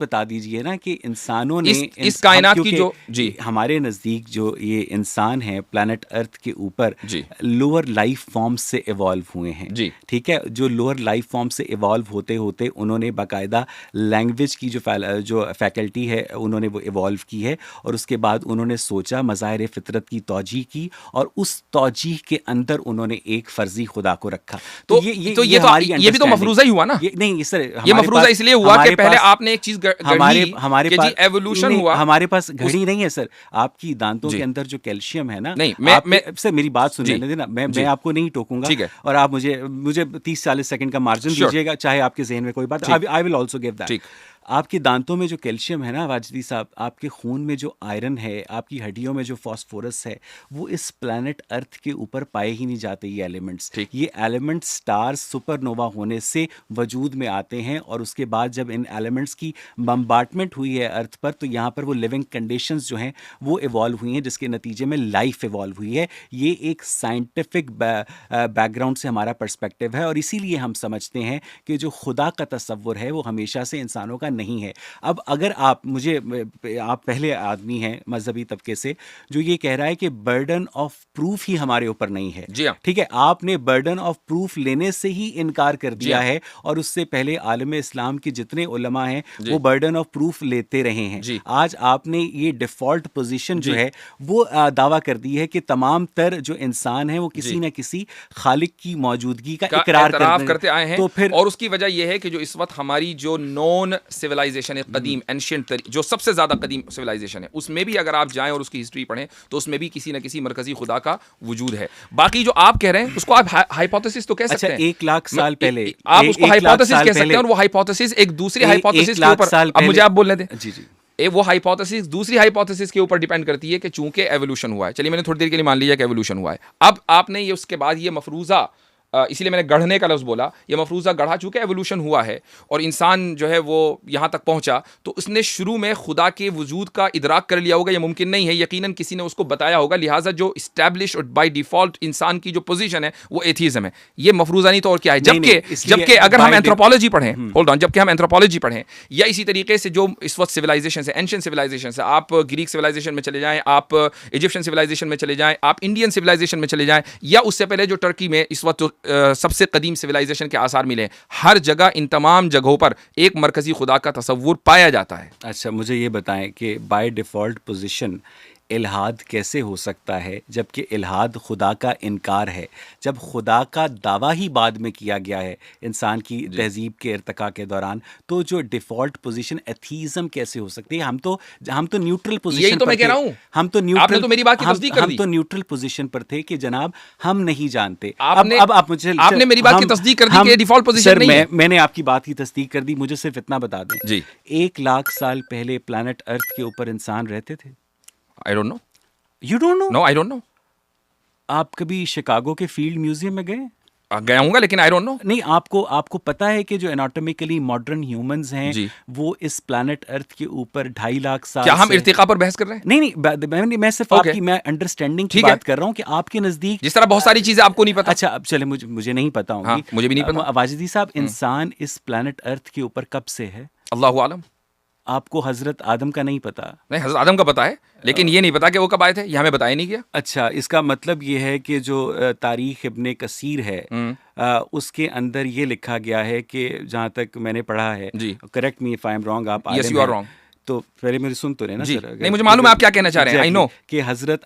बता दीजिए ना कि इंसानों ने इस कायनात की जो जी हमारे नज़दीक जो ये इंसान है प्लैनेट अर्थ के ऊपर जी लोअर लाइफ फॉर्म्स से इवॉल्व हुए हैं। जी ठीक है, जो लोअर लाइफ फॉर्म से इवॉल्व होते होते उन्होंने बाकायदा लैंग्वेज की जो फैकल्टी है उन्होंने वो इवॉल्व की है, और उसके बाद उन्होंने सोचा, मज़ाहिर फ़ितरत की तौजीह की, और उस तौजीह के अंदर उन्होंने एक फ़र्जी खुदा को रखा। तो ये हमारी ये भी तो अंडरस्टैंडिंग, मफरूजा ही हुआ ना। ये नहीं सर, ये मफरूजा इसलिए हुआ कि पहले पास आपने एक चीज हमारे गढ़ी हमारे कि जी पास एवोल्यूशन नहीं, हुआ। हमारे पास घड़ी नहीं है सर। आपकी दांतों के जी अंदर जो कैल्शियम है ना, नहीं, आप सर मेरी बात सुन जी लेने देना, मैं जी आपको नहीं टोकूंगा, ठीक है, और आप मुझे मुझे 30-40 सेकंड का मार्जिन श्योर, दीजिएगा, चाहे आपके जहन में कोई बात, ठीक I will also give that. ठीक आपके दांतों में जो कैल्शियम है ना वाजदी साहब, आपके खून में जो आयरन है, आपकी हड्डियों में जो फास्फोरस है, वो इस प्लैनेट अर्थ के ऊपर पाए ही नहीं जाते। ये एलिमेंट्स, ठीक ये एलिमेंट्स स्टार्स सुपरनोवा होने से वजूद में आते हैं, और उसके बाद जब इन एलिमेंट्स की बम्बार्टमेंट हुई है अर्थ पर, तो यहाँ पर वो लिविंग कंडीशंस जो हैं वो इवॉल्व हुई हैं, जिसके नतीजे में लाइफ इवॉल्व हुई है। ये एक साइंटिफिक बैकग्राउंड से हमारा पर्सपेक्टिव है, और इसीलिए हम समझते हैं कि जो खुदा का तसव्वुर है वो हमेशा से इंसानों का नहीं है। अब अगर आप आप पहले आदमी हैं मजहबी तबके से जो ये कह रहा है कि बर्डन ऑफ प्रूफ ही हमारे ऊपर नहीं है, जी हाँ ठीक है, आपने बर्डन ऑफ प्रूफ लेने से ही इनकार कर जी दिया हाँ है, और उससे पहले आलम इस्लाम के जितने उलमा हैं जी वो बर्डन ऑफ प्रूफ लेते रहे हैं। जी आज आपने ये डिफ़ॉल्ट पोजीशन जो जी है वो दावा कर दी है कि तमाम तर जो इंसान है वो जी किसी न किसी खालिक की मौजूदगी का का इकरार एतराफ करते आए हैं। तो फिर और उसकी वजह यह है कि जो इस वक्त हमारी जो नॉन सिविलाइजेशन है, कदीम एंशियंट, जो सबसे ज्यादा कदीम सिविलाइजेशन है, उसमें भी अगर आप जाएं और उसकी हिस्ट्री पढ़ें तो उसमें भी किसी न किसी मरकजी खुदा का वजूद है। बाकी जो आप कह रहे हैं उसको आप हाइपोथेसिस तो कह अच्छा, सकते हैं। 1 लाख साल पहले आप उसको एक लाख हाइपोथेसिस साल कह सकते पहले, हैं, और वो हाइपोथेसिस एक दूसरी एक हाइपोथेसिस के लाख ऊपर, साल अब मुझे पहले, आप बोलने दें, जी जी, वो हाइपोथेसिस दूसरी हाइपोथेसिस के ऊपर डिपेंड करती है कि चूंकि एवोल्यूशन हुआ है। चलिए मैंने थोड़ी देर के लिए मान लिया कि एवोल्यूशन हुआ है। अब आपने ये उसके बाद ये मफरूजा, इसलिए मैंने गढ़ने का लफ्ज़ बोला, ये मफरूज़ा गढ़ा चूँकि एवोल्यूशन हुआ है और इंसान जो है वो यहाँ तक पहुँचा, तो उसने शुरू में खुदा के वजूद का इदराक कर लिया होगा, ये मुमकिन नहीं है, यकीनन किसी ने उसको बताया होगा, लिहाजा जो इस्टेब्लिश और बाई डिफ़ॉल्ट इंसान की जो पोजीशन है वो एथीज़म है। ये मफरूज़ा नहीं तो और क्या है। जबकि अगर हम एंथ्रोपोलॉजी पढ़ें, होल्ड ऑन, जबकि हम एंथ्रोपोलॉजी पढ़ें, या इसी तरीके से जो इस वक्त सिविलाइजेशन है, एंशिएंट सिविलाइजेशन है, आप ग्रीक सिविलाइजेशन में चले जाएँ, आप इजिप्शियन सिविलाइजेशन में चले जाएँ, आप इंडियन सिविलाइजेशन में चले जाएँ, या उससे पहले जो टर्की में इस वक्त सबसे कदीम सिविलाइजेशन के आसार मिले, हर जगह इन तमाम जगहों पर एक मरकजी खुदा का तसव्वुर पाया जाता है। अच्छा, मुझे ये बताएं कि बाय डिफ़ॉल्ट पोजीशन इल्हाद कैसे हो सकता है, जबकि इल्हाद खुदा का इनकार है, जब खुदा का दावा ही बाद में किया गया है इंसान की तहजीब के इर्तिका के दौरान, तो जो डिफ़ॉल्ट पोजीशन एथीज़म कैसे हो सकती है? हम तो न्यूट्रल पोजीशन, यही तो मैं कह रहा हूं, हम तो न्यूट्रल, आपने तो मेरी बात की तस्दीक कर दी। हम तो न्यूट्रल पोजीशन पर थे कि जनाब हम नहीं जानते। अब आप मुझे, आपने मेरी बात की तस्दीक कर दी कि डिफ़ॉल्ट पोजीशन नहीं है। मैंने आपकी बात की तस्दीक कर दी, मुझे सिर्फ इतना बता दें जी, 1 लाख साल पहले प्लैनेट अर्थ के ऊपर इंसान रहते थे? I don't know. You don't know? No, I don't know. आप कभी शिकागो के फील्ड म्यूजियम में गए? गया हूँगा, लेकिन आई डोंट नो। नहीं, आपको पता है कि जो एनाटॉमिकली मॉडर्न ह्यूमंस हैं जी, वो इस प्लैनेट अर्थ के ऊपर 2.5 लाख साल क्या हम से, इर्तिका पर बहस कर रहे हैं? नहीं, मैं सिर्फ Okay. आपकी, मैं अंडरस्टैंडिंग की ठीक है। बात कर रहा हूँ कि आपके नजदीक जिस तरह बहुत सारी चीजें आपको नहीं पता। अच्छा, अब चले, मुझे नहीं पता होंगी। हाँ, मुझे भी नहीं पता। वाजिदी साहब, इंसान इस प्लैनेट अर्थ के ऊपर कब से है? अल्लाहु आलम। आपको हजरत आदम का नहीं पता? नहीं, हज़रत आदम का पता है, लेकिन ये नहीं पता कि वो कब आए थे, ये हमें बताया नहीं गया। अच्छा, इसका मतलब ये है कि जो तारीख़ इब्ने कसीर है उसके अंदर ये लिखा गया है कि जहाँ तक मैंने पढ़ा है, जी, correct me if I am wrong, आप यस यू आर रॉन्ग। तो पहले मेरे सुन तो रहे ना जी, सर? नहीं, मुझे मालूम है आप क्या कहना चाह रहे हैं, आई नो कि हजरत